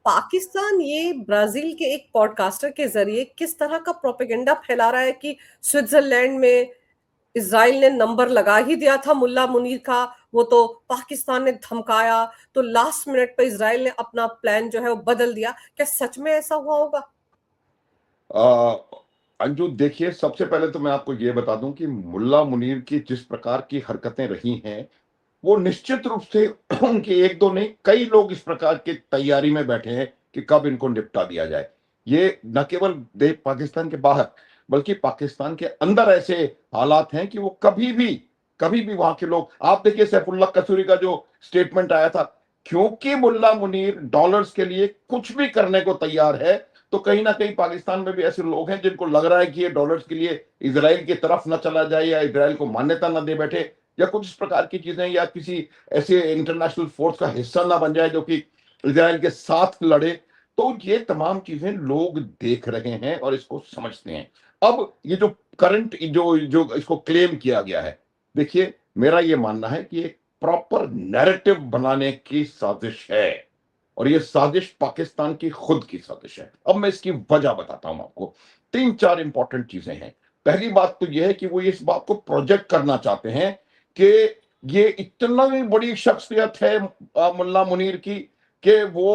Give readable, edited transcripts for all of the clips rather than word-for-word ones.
पाकिस्तान ये ब्राजील के एक पॉडकास्टर के जरिए किस तरह का प्रोपेगेंडा फैला रहा है कि स्विट्जरलैंड में इसराइल ने नंबर लगा ही दिया था मुल्ला मुनीर का, वो तो पाकिस्तान ने धमकाया, तो लास्ट मिनट पे इसराइल ने अपना प्लान जो है वो बदल दिया। क्या सच में ऐसा हुआ होगा? अंजू देखिए, सबसे पहले तो मैं आपको ये बता दूं कि मुल्ला मुनीर की जिस प्रकार की हरकतें रही हैं, वो निश्चित रूप से उनके एक दो नहीं, कई लोग इस प्रकार की तैयारी में बैठे हैं कि कब इनको निपटा दिया जाए। ये न केवल देश पाकिस्तान के बाहर बल्कि पाकिस्तान के अंदर ऐसे हालात हैं कि वो कभी भी वहां के लोग, आप देखिए सैफुल्लाह कसूरी का जो स्टेटमेंट आया था, क्योंकि मुल्ला मुनीर डॉलर्स के लिए कुछ भी करने को तैयार है, तो कहीं ना कहीं पाकिस्तान में भी ऐसे लोग हैं जिनको लग रहा है कि ये डॉलर्स के लिए इसराइल की तरफ न चला जाए या इसराइल को मान्यता न दे बैठे या कुछ इस प्रकार की चीजें, या किसी ऐसे इंटरनेशनल फोर्स का हिस्सा ना बन जाए जो कि इसराइल के साथ लड़े। तो ये तमाम चीजें लोग देख रहे हैं और इसको समझते हैं। अब ये जो करंट जो जो इसको क्लेम किया गया है, देखिए मेरा ये मानना है कि एक प्रॉपर नैरेटिव बनाने की साजिश है और ये साजिश पाकिस्तान की खुद की साजिश है। अब मैं इसकी वजह बताता हूं आपको। तीन चार इंपॉर्टेंट चीजें हैं। पहली बात तो यह है कि वो इस बात को प्रोजेक्ट करना चाहते हैं कि ये इतना ही बड़ी शख्सियत है मुल्ला मुनीर की कि वो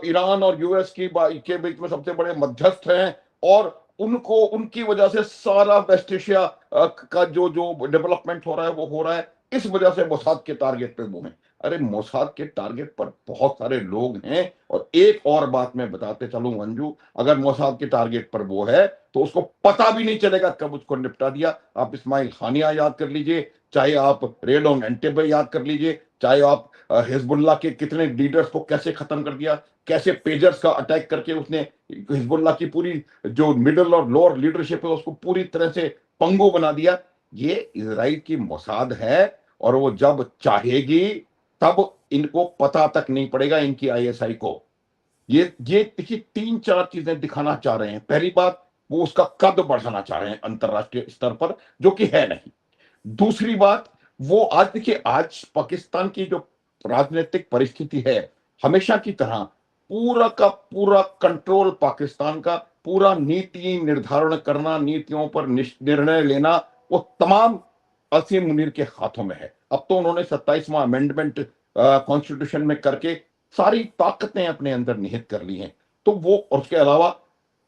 ईरान और यूएस के बीच में सबसे बड़े मध्यस्थ हैं और उनको उनकी वजह से सारा वेस्ट एशिया का जो जो डेवलपमेंट हो रहा है वो हो रहा है, इस वजह से मोसाद के टारगेट पे वो है। अरे मोसाद के टारगेट पर बहुत सारे लोग हैं। और एक और बात मैं बताते चलूं अंजू, अगर मोसाद के टारगेट पर वो है तो उसको पता भी नहीं चलेगा कब उसको निपटा दिया। आप इस्माइल खानिया याद कर लीजिए, चाहे आप रेड ऑन एंटेबे याद कर लीजिए, चाहे आप हिजबुल्लाह के कितने लीडर्स को कैसे खत्म कर दिया, कैसे पेजर्स का अटैक करके उसने हिजबुल्लाह की पूरी जो मिडिल और लोअर लीडरशिप है उसको पूरी तरह से पंगु बना दिया। ये इजराइल की मोसाद है और वो जब चाहेगी तब इनको पता तक नहीं पड़ेगा इनकी आईएसआई को। ये देखिए तीन चार चीजें दिखाना चाह रहे हैं। पहली बात, वो उसका कद बढ़ाना चाह रहे हैं अंतरराष्ट्रीय स्तर पर, जो कि है नहीं। दूसरी बात, वो आज देखिए, आज पाकिस्तान की जो राजनीतिक परिस्थिति है, हमेशा की तरह पूरा का पूरा कंट्रोल पाकिस्तान का, पूरा नीति निर्धारण करना, नीतियों पर निर्णय लेना, वो तमाम असीम मुनीर के हाथों में है। अब तो उन्होंने 27वां अमेंडमेंट कॉन्स्टिट्यूशन में करके सारी ताकतें अपने अंदर निहित कर ली हैं। तो वो, और उसके अलावा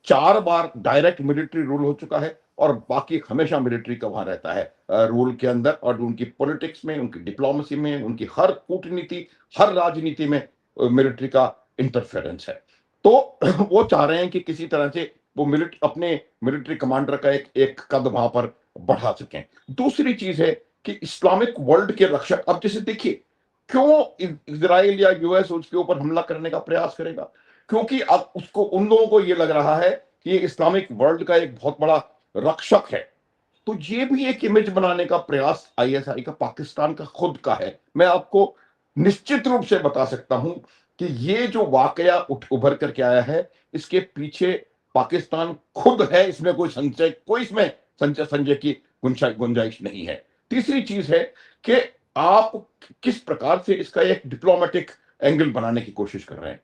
4 बार डायरेक्ट मिलिट्री रूल हो चुका है और बाकी हमेशा मिलिट्री का वहां रहता है रूल के अंदर, और उनकी पॉलिटिक्स में, उनकी डिप्लोमेसी में, उनकी हर कूटनीति, हर राजनीति में मिलिट्री का इंटरफेरेंस है। तो वो चाह रहे हैं कि किसी तरह से वो अपने मिलिट्री कमांडर का एक एक कद वहां पर बढ़ा सकें। दूसरी चीज है कि इस्लामिक वर्ल्ड के रक्षक, अब जैसे देखिए, क्यों इजराइल या यूएस उसके ऊपर हमला करने का प्रयास करेगा? क्योंकि अब उसको, उन लोगों को यह लग रहा है कि ये इस्लामिक वर्ल्ड का एक बहुत बड़ा रक्षक है। तो ये भी एक इमेज बनाने का प्रयास आईएसआई का, पाकिस्तान का खुद का है। मैं आपको निश्चित रूप से बता सकता हूं कि ये जो वाकया उभर करके आया है, इसके पीछे पाकिस्तान खुद है। इसमें कोई इसमें संजय संजय की गुंजाइश नहीं है। तीसरी चीज है कि आप किस प्रकार से इसका एक डिप्लोमेटिक एंगल बनाने की कोशिश कर रहे हैं।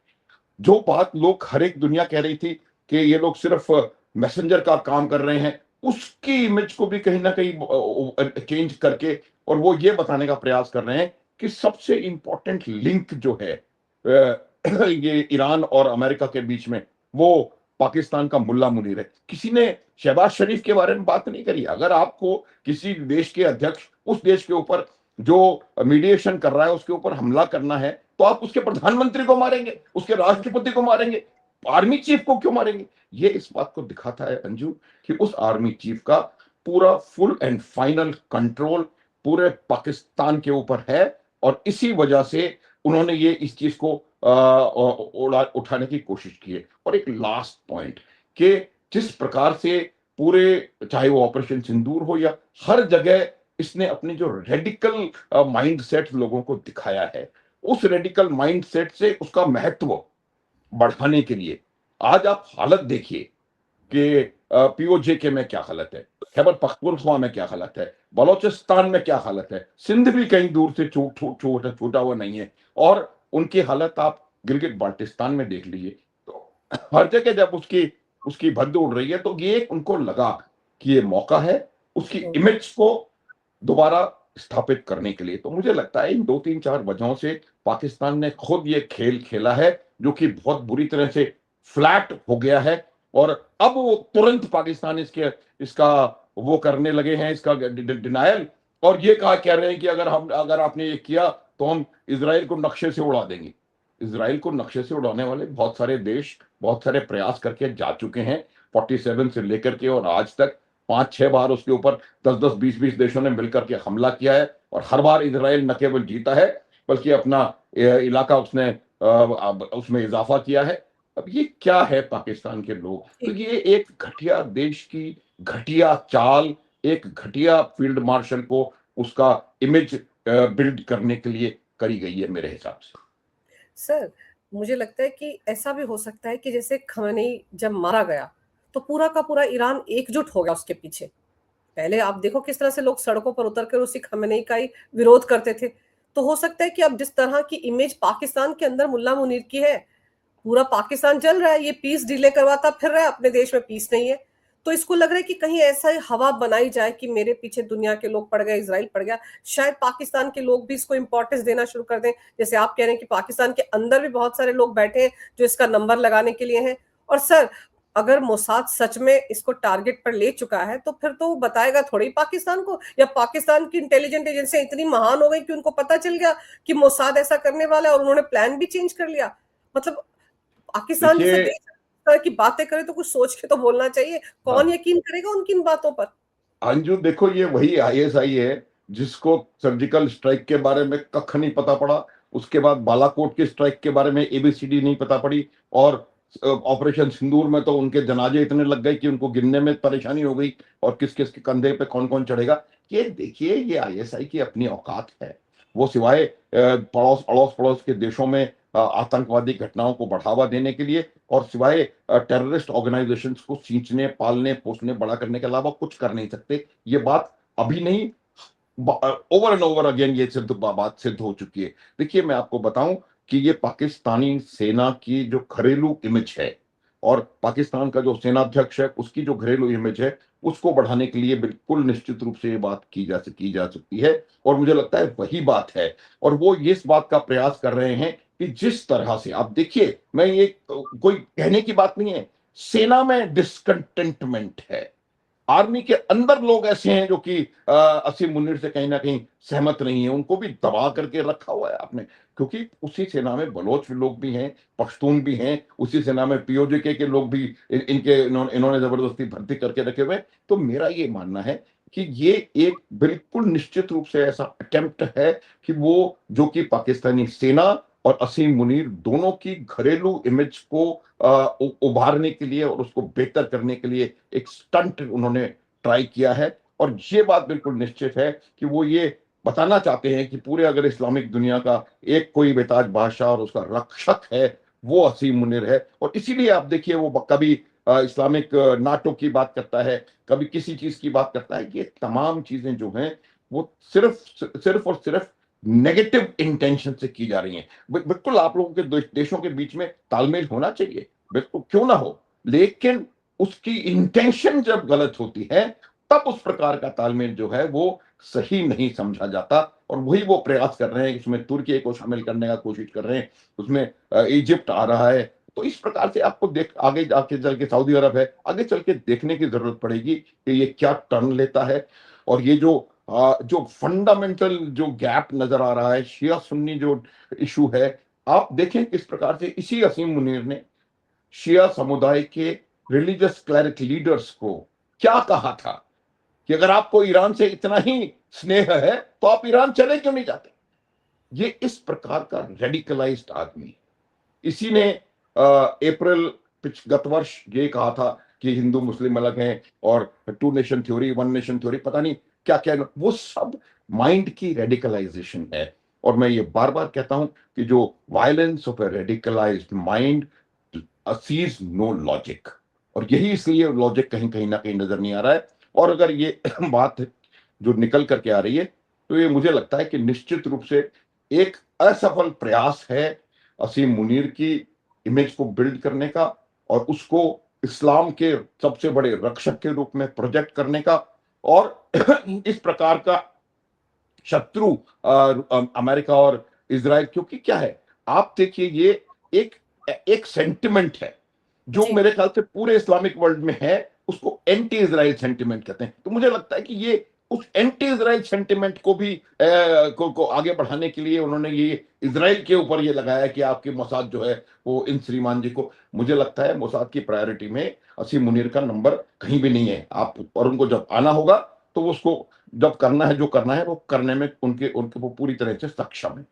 जो बात लोग, हर एक दुनिया कह रही थी कि ये लोग सिर्फ मैसेंजर का काम कर रहे हैं, उसकी इमेज को भी कहीं ना कहीं चेंज करके, और वो ये बताने का प्रयास कर रहे हैं कि सबसे इंपॉर्टेंट लिंक जो है ये ईरान और अमेरिका के बीच में, वो पाकिस्तान का मुल्ला मुनीर है। किसी ने शहबाज शरीफ के बारे में बात नहीं करी। अगर आपको किसी देश के अध्यक्ष, उस देश के ऊपर जो मीडिएशन कर रहा है उसके ऊपर हमला करना है, तो आप उसके प्रधानमंत्री को मारेंगे, उसके राष्ट्रपति को मारेंगे, आर्मी चीफ को क्यों मारेंगे? ये इस बात को दिखाता है अंजू कि उस आर्मी चीफ का पूरा फुल एंड फाइनल कंट्रोल पूरे पाकिस्तान के ऊपर है और इसी वजह से उन्होंने ये इस चीज को उठाने की कोशिश की है। और एक लास्ट पॉइंट, कि जिस प्रकार से पूरे, चाहे वो ऑपरेशन सिंदूर हो या हर जगह, इसने अपने जो रेडिकल माइंडसेट लोगों को दिखाया है, उस रेडिकल माइंडसेट से उसका महत्व बढ़ाने के लिए आज आप हालत देखिए कि पीओजे के में क्या हालत है, खैबर पख्तूनख्वा में क्या हालत है, बलोचिस्तान में क्या हालत है, सिंध भी कहीं दूर से छूटा हुआ नहीं है। और उनकी हालत आप गिलगित बाल्टिस्तान में देख लीजिए, तो हर जगह जब उसकी उसकी भद्द उड़ रही है, तो ये उनको लगा कि ये मौका है उसकी इमेज को दोबारा स्थापित करने के लिए। तो मुझे लगता है इन 2-3-4 वजहों से पाकिस्तान ने खुद ये खेल खेला है, जो कि बहुत बुरी तरह से फ्लैट हो गया है। और अब वो तुरंत पाकिस्तान इसका वो करने लगे हैं, इसका डिनायल, और ये कह रहे हैं कि अगर आपने ये किया तो हम इजराइल को नक्शे से उड़ा देंगे। इजराइल को नक्शे से उड़ाने वाले बहुत सारे देश बहुत सारे प्रयास करके जा चुके हैं, 47 से लेकर के और आज तक 5-6 बार उसके ऊपर 10-10, 20-20 देशों ने मिलकर के हमला किया है, और हर बार इजराइल न केवल जीता है बल्कि अपना इलाका उसने उसमें इजाफा किया है। अब ये क्या है पाकिस्तान के लोग, तो ये एक घटिया देश की घटिया चाल, एक घटिया फील्ड मार्शल को उसका इमेज बिल्ड करने के लिए करी गई है मेरे हिसाब से। सर, मुझे लगता है कि ऐसा भी हो सकता है कि जैसे खमेनी जब मारा गया, तो पूरा का पूरा ईरान एकजुट हो गया उसके पीछे। पहले आप देखो किस तरह से लोग सड़कों पर उतर कर उसी खमेनी का ही विरोध करते थे। तो हो सकता है कि अब जिस तरह की इमेज पाकिस्तान के अंदर मुल्ला मुनीर की है, पूरा पाकिस्तान जल रहा है, ये पीस डिले करवाता फिर रहा है, अपने देश में पीस नहीं है। तो इसको लग रहा है कि कहीं ऐसा हवा बनाई जाए कि मेरे पीछे दुनिया के लोग पड़ गए, इजराइल पड़ गया, शायद पाकिस्तान के लोग भी इसको इंपॉर्टेंस देना शुरू कर दें। जैसे आप कह रहे हैं कि पाकिस्तान के अंदर भी बहुत सारे लोग बैठे हैं जो इसका नंबर लगाने के लिए हैं। और सर, अगर मोसाद सच में इसको टारगेट पर ले चुका है, तो फिर तो वो बताएगा थोड़ी पाकिस्तान को, या पाकिस्तान की इंटेलिजेंट एजेंसी इतनी महान हो गई कि उनको पता चल गया कि मोसाद ऐसा करने वाला है और उन्होंने प्लान भी चेंज कर लिया। मतलब पाकिस्तान जैसे देखिए देश तरह की बातें करे तो कुछ सोच के तो बोलना चाहिए। कौन हाँ, यकीन करेगा उनकी इन बातों पर? अंजू देखो, ये वही आईएसआई है जिसको सर्जिकल स्ट्राइक के बारे में कख नहीं पता पड़ा, उसके बाद बालाकोट के स्ट्राइक के बारे में एबीसीडी नहीं पता पड़ी, और ऑपरेशन सिंदूर में तो उनके जनाजे इतने लग गए कि उनको गिनने में परेशानी हो गई, और किस किस के कंधे पे कौन कौन चढ़ेगा। ये देखिए, ये आईएसआई की अपनी औकात है। वो सिवाय पड़ोस अड़ोस पड़ोस के देशों में आतंकवादी घटनाओं को बढ़ावा देने के लिए, और सिवाय टेररिस्ट ऑर्गेनाइजेशंस को सींचने पालने पोसने बड़ा करने के अलावा कुछ कर नहीं सकते। ये बात अभी नहीं, ओवर एंड ओवर अगेन ये बात सिद्ध हो चुकी है। देखिए, मैं आपको बताऊं कि ये पाकिस्तानी सेना की जो घरेलू इमेज है, और पाकिस्तान का जो सेनाध्यक्ष है उसकी जो घरेलू इमेज है, उसको बढ़ाने के लिए बिल्कुल निश्चित रूप से ये बात की जा सकती है। और मुझे लगता है वही बात है, और वो ये इस बात का प्रयास कर रहे हैं कि जिस तरह से आप देखिए, मैं ये कोई कहने की बात नहीं है, सेना में डिसकंटेंटमेंट है, आर्मी के अंदर लोग ऐसे हैं जो कि असीम मुनीर से कहीं ना कहीं सहमत नहीं है, उनको भी दबा करके रखा हुआ है आपने। क्योंकि उसी सेना में बलोच लोग भी हैं, पश्तून भी हैं, उसी सेना में पीओजे के लोग भी इन्होंने जबरदस्ती भर्ती करके रखे हुए। तो मेरा ये मानना है कि ये एक बिल्कुल निश्चित रूप से ऐसा अटेम्प्ट है कि वो जो कि पाकिस्तानी सेना और असीम मुनीर दोनों की घरेलू इमेज को उभारने के लिए और उसको बेहतर करने के लिए एक स्टंट उन्होंने ट्राई किया है। और ये बात बिल्कुल निश्चित है कि वो ये बताना चाहते हैं कि पूरे अगर इस्लामिक दुनिया का एक कोई बेताज बादशाह और उसका रक्षक है, वो असीम मुनीर है। और इसीलिए आप देखिए, वो कभी इस्लामिक नाटो की बात करता है, कभी किसी चीज की बात करता है। ये तमाम चीजें जो हैं वो सिर्फ सिर्फ और सिर्फ नेगेटिव इंटेंशन से की जा रही हैं। बिल्कुल आप लोगों के देशों के बीच में तालमेल होना चाहिए, बिल्कुल क्यों ना हो, लेकिन उसकी इंटेंशन जब गलत होती है, तब उस प्रकार का तालमेल जो है वो सही नहीं समझा जाता। और वही वो प्रयास कर रहे हैं, उसमें तुर्की को शामिल करने का कोशिश कर रहे हैं, उसमें इजिप्ट आ रहा है। तो इस प्रकार से आपको देख आगे जाके चल के सऊदी अरब है, आगे चल के देखने की जरूरत पड़ेगी कि ये क्या टर्न लेता है। और ये जो फंडामेंटल जो गैप नजर आ रहा है, शिया सुन्नी जो इशू है, आप देखें किस प्रकार से इसी असीम मुनीर ने शिया समुदाय के रिलीजियस क्लरिक लीडर्स को क्या कहा था कि अगर आपको ईरान से इतना ही स्नेह है तो आप ईरान चले क्यों नहीं जाते। ये इस प्रकार का रेडिकलाइज्ड आदमी है। इसी ने अप्रैल गत वर्ष ये कहा था कि हिंदू मुस्लिम अलग हैं, और 2 नेशन थ्योरी 1 नेशन थ्योरी पता नहीं क्या क्या, वो सब माइंड की रेडिकलाइजेशन है। और मैं ये बार बार कहता हूं कि जो violence of a radicalised mind sees no logic, और यही इसलिए लॉजिक कहीं कहीं ना कहीं नजर नहीं आ रहा है। और अगर ये बात जो निकल करके आ रही है, तो ये मुझे लगता है कि निश्चित रूप से एक असफल प्रयास है असीम मुनीर की इमेज को बिल्ड करने का और उसको इस्लाम के सबसे बड़े रक्षक के रूप में प्रोजेक्ट करने का और इस प्रकार का शत्रु अमेरिका और इज़राइल, क्योंकि क्या है, आप देखिए ये एक एक सेंटिमेंट है जो जी। मेरे ख्याल से पूरे इस्लामिक वर्ल्ड में है, उसको एंटी इज़राइल सेंटिमेंट कहते हैं। तो मुझे लगता है कि ये उस एंटी इज़राइल सेंटिमेंट को भी को आगे बढ़ाने के लिए उन्होंने ये इज़राइल के ऊपर ये लगाया कि आपके मोसाद जो है वो इन श्रीमान जी को, मुझे लगता है मोसाद की प्रायोरिटी में असीम मुनीर का नंबर कहीं भी नहीं है। आप और उनको जब आना होगा तो वो उसको जब करना है, जो करना है वो करने में उनके उनके वो पूरी तरह से सक्षम है।